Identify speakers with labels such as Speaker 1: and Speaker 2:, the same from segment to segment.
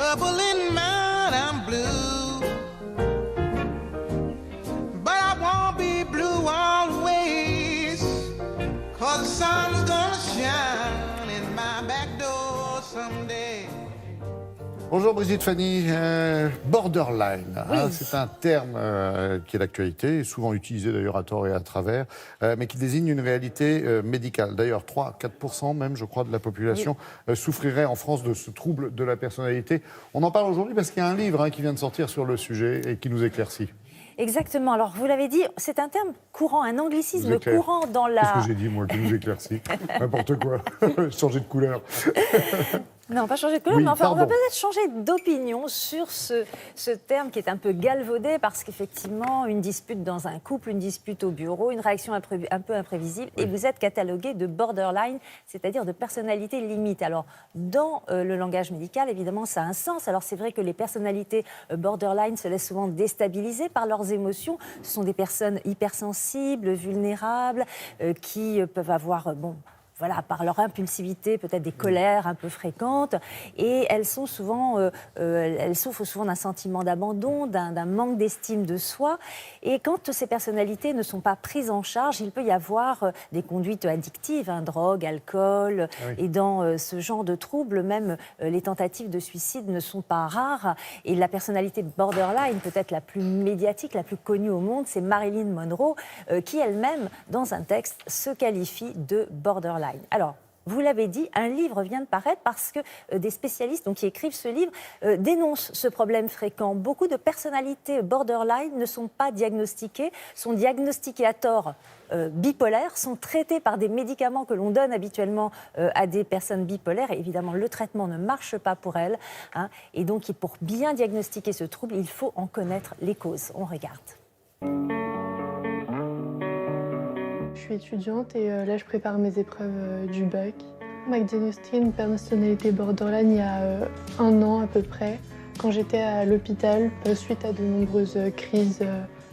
Speaker 1: trouble in mind, I'm blue. But I won't be blue always, 'cause the sun's gonna shine in my back door someday.
Speaker 2: Bonjour Brigitte Fanny. Borderline,
Speaker 3: Oui.
Speaker 2: c'est un terme qui est d'actualité, souvent utilisé d'ailleurs à tort et à travers, mais qui désigne une réalité médicale. D'ailleurs, 3-4% même, je crois, de la population souffrirait en France de ce trouble de la personnalité. On en parle aujourd'hui parce qu'il y a un livre qui vient de sortir sur le sujet et qui nous éclaircit.
Speaker 3: Exactement. Alors, vous l'avez dit, c'est un terme courant, un anglicisme courant dans la...
Speaker 2: Qu'est-ce que j'ai dit, moi, qui nous éclaircit? N'importe quoi. Changer de couleur.
Speaker 3: Non, pas changer de couleur,
Speaker 2: Oui,
Speaker 3: mais enfin, on va
Speaker 2: pardon.
Speaker 3: peut-être changer d'opinion sur ce terme qui est un peu galvaudé, parce qu'effectivement, une dispute dans un couple, une dispute au bureau, une réaction un peu imprévisible, et vous êtes catalogué de borderline, c'est-à-dire de personnalité limite. Alors, dans le langage médical, évidemment, ça a un sens. Alors, c'est vrai que les personnalités borderline se laissent souvent déstabiliser par leurs émotions. Ce sont des personnes hypersensibles, vulnérables, qui peuvent avoir, voilà, par leur impulsivité, peut-être des colères un peu fréquentes, et elles sont souvent, elles souffrent souvent d'un sentiment d'abandon, d'un manque d'estime de soi. Et quand ces personnalités ne sont pas prises en charge, il peut y avoir des conduites addictives, drogue, alcool, et dans ce genre de troubles, même les tentatives de suicide ne sont pas rares. Et la personnalité borderline, peut-être la plus médiatique, la plus connue au monde, c'est Marilyn Monroe, qui elle-même, dans un texte, se qualifie de borderline. Alors, vous l'avez dit, un livre vient de paraître parce que des spécialistes qui écrivent ce livre dénoncent ce problème fréquent. Beaucoup de personnalités borderline ne sont pas diagnostiquées, sont diagnostiquées à tort bipolaires, sont traitées par des médicaments que l'on donne habituellement à des personnes bipolaires. Et évidemment, le traitement ne marche pas pour elles. Et donc, pour bien diagnostiquer ce trouble, il faut en connaître les causes. On regarde.
Speaker 4: Je suis étudiante et là je prépare mes épreuves du bac. On m'a diagnostiqué une personnalité borderline il y a 1 an à peu près, quand j'étais à l'hôpital suite à de nombreuses crises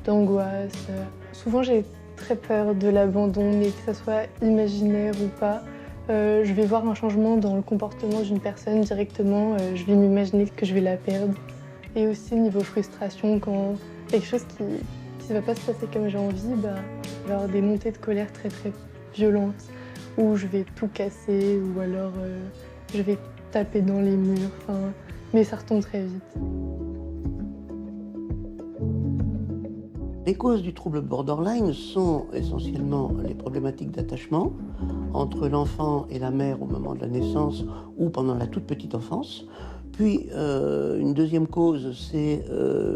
Speaker 4: d'angoisse. Souvent j'ai très peur de l'abandon, mais que ça soit imaginaire ou pas. Je vais voir un changement dans le comportement d'une personne directement, je vais m'imaginer que je vais la perdre. Et aussi niveau frustration, quand quelque chose qui ne va pas se passer comme j'ai envie, il va y avoir des montées de colère très très violentes, où je vais tout casser, ou alors je vais taper dans les murs, mais ça retombe très vite.
Speaker 5: Les causes du trouble borderline sont essentiellement les problématiques d'attachement entre l'enfant et la mère au moment de la naissance ou pendant la toute petite enfance. Puis une deuxième cause, c'est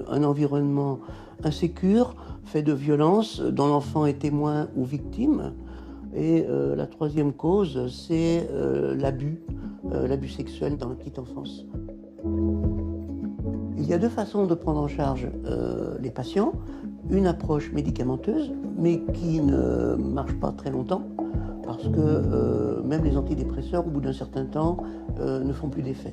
Speaker 5: un environnement insécure, fait de violence, dont l'enfant est témoin ou victime. Et la troisième cause, c'est l'abus sexuel dans la petite enfance. Il y a 2 façons de prendre en charge les patients. Une approche médicamenteuse, mais qui ne marche pas très longtemps, parce que même les antidépresseurs, au bout d'un certain temps, ne font plus d'effet.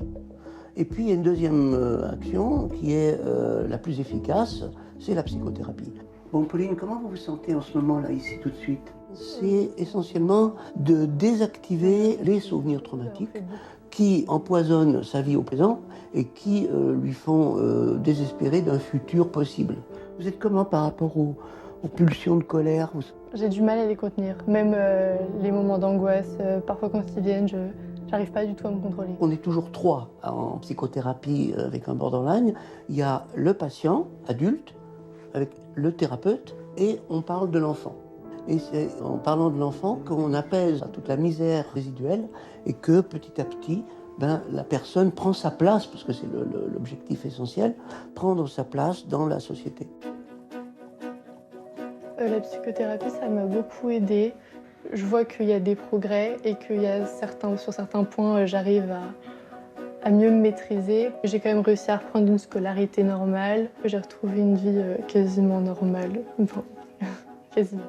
Speaker 5: Et puis il y a une deuxième action qui est la plus efficace, c'est la psychothérapie. Bon, Pauline, comment vous vous sentez en ce moment-là, ici, tout de suite? C'est essentiellement de désactiver les souvenirs traumatiques qui empoisonnent sa vie au présent et qui lui font désespérer d'un futur possible. Vous êtes comment par rapport aux pulsions de colère?
Speaker 4: J'ai du mal à les contenir, même les moments d'angoisse, parfois quand ils viennent, j'arrive pas du tout à me contrôler.
Speaker 5: On est toujours 3 en psychothérapie avec un borderline. Il y a le patient adulte, avec le thérapeute, et on parle de l'enfant. Et c'est en parlant de l'enfant qu'on apaise toute la misère résiduelle et que petit à petit, la personne prend sa place, parce que c'est l'objectif essentiel, prendre sa place dans la société.
Speaker 4: La psychothérapie, ça m'a beaucoup aidée. Je vois qu'il y a des progrès et qu'il y a sur certains points, j'arrive à mieux me maîtriser. J'ai quand même réussi à reprendre une scolarité normale. J'ai retrouvé une vie quasiment normale. Bon, quasiment.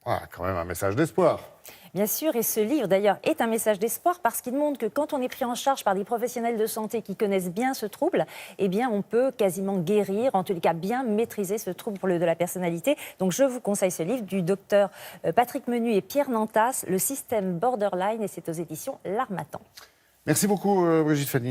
Speaker 2: Ah, quand même un message d'espoir.
Speaker 3: Bien sûr, et ce livre d'ailleurs est un message d'espoir parce qu'il montre que quand on est pris en charge par des professionnels de santé qui connaissent bien ce trouble, eh bien on peut quasiment guérir, en tous les cas bien maîtriser ce trouble de la personnalité. Donc je vous conseille ce livre du docteur Patrick Menu et Pierre Nantas, Le système borderline, et c'est aux éditions L'Harmattan.
Speaker 2: Merci beaucoup, Brigitte Fanny.